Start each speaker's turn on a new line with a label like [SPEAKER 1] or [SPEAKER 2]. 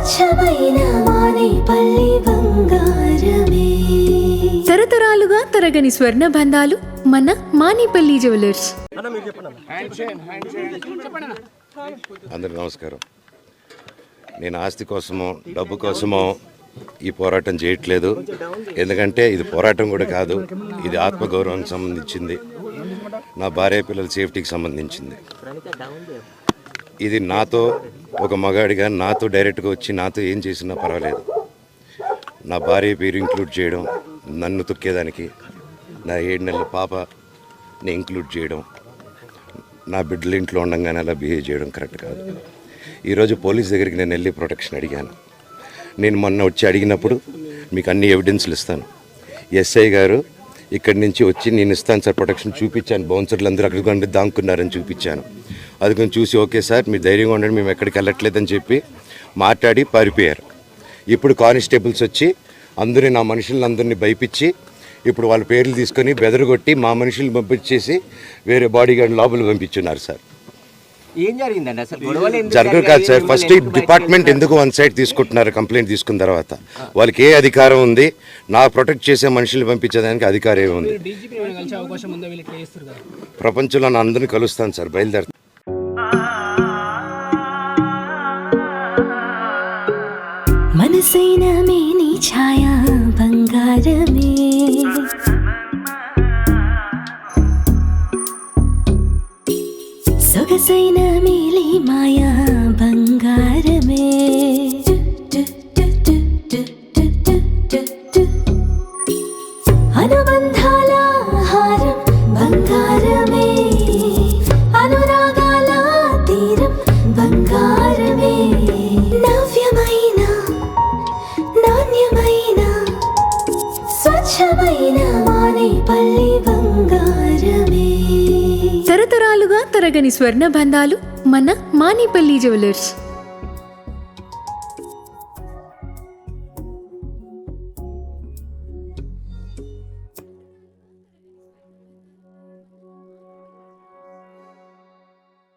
[SPEAKER 1] స్వచ్ఛమైన మానేపల్లి బంగారమే.
[SPEAKER 2] తరతరాలుగా తరగని స్వర్ణ బంధాలు మన మానేపల్లి జ్యువెలర్స్.
[SPEAKER 3] అందరికీ నమస్కారం. నేను ఆస్తి కోసమో డబ్బు కోసమో ఈ పోరాటం చేయట్లేదు. ఎందుకంటే ఇది పోరాటం కూడా కాదు, ఇది ఆత్మగౌరవానికి సంబంధించింది, నా భార్య పిల్లల సేఫ్టీకి సంబంధించింది. ఇది నాతో ఒక మగాడిగా నాతో డైరెక్ట్గా వచ్చి నాతో ఏం చేసినా పర్వాలేదు. నా భార్య పేరు ఇంక్లూడ్ చేయడం, నన్ను తొక్కేదానికి, నా 7 నెలల పాపని ఇంక్లూడ్ చేయడం, నా బిడ్డల ఇంట్లో ఉండగానే అలా బిహేవ్ చేయడం కరెక్ట్ కాదు. ఈరోజు పోలీస్ దగ్గరికి నేను వెళ్ళి ప్రొటెక్షన్ అడిగాను. నేను మొన్న వచ్చి అడిగినప్పుడు మీకు అన్ని ఎవిడెన్స్లు ఇస్తాను. ఎస్ఐ గారు ఇక్కడి నుంచి వచ్చి నేను ఇస్తాను సార్ ప్రొటెక్షన్ చూపించాను. బౌన్సర్లు అందరూ అక్కడ దాక్కున్నారని చూపించాను. అది కొంచెం చూసి ఓకే సార్ మీరు ధైర్యంగా ఉండండి, మేము ఎక్కడికి వెళ్ళట్లేదని చెప్పి మాట్లాడి పారిపోయారు. ఇప్పుడు కానిస్టేబుల్స్ వచ్చి అందరూ నా మనుషులను అందరినీ భయపించి ఇప్పుడు వాళ్ళ పేర్లు తీసుకొని బెదరగొట్టి మా మనుషులు పంపించేసి వేరే బాడీ గార్డ్ లోపల పంపించున్నారు సార్.
[SPEAKER 4] ఏం జరిగిందండి అసలు? గొడవలు
[SPEAKER 3] జరగదు కాదు సార్. ఫస్ట్ ఈ డిపార్ట్మెంట్ ఎందుకు వన్ సైడ్ తీసుకుంటున్నారు? కంప్లైంట్ తీసుకున్న తర్వాత వాళ్ళకి ఏ అధికారం ఉంది? నా ప్రొటెక్ట్ చేసే మనుషులు పంపించేదానికి అధికారం ఏముంది? ప్రపంచంలో నా అందరినీ కలుస్తాను సార్, బయలుదేరుతాను.
[SPEAKER 1] మనసైన మేని ఛాయ బంగారమే. సొగసైన మేలి మాయా బంగారమే. అనుబంధాల హారం బంగారమే. అనురాగాల తీరం బంగారమే. నవ్యమైన నాణ్యమైన స్వచ్ఛమైన మానేపల్లి బంగారమే.
[SPEAKER 2] తరతరాలుగా తరగని స్వర్ణ బంధాలు మన మానేపల్లి జ్యువెలర్స్.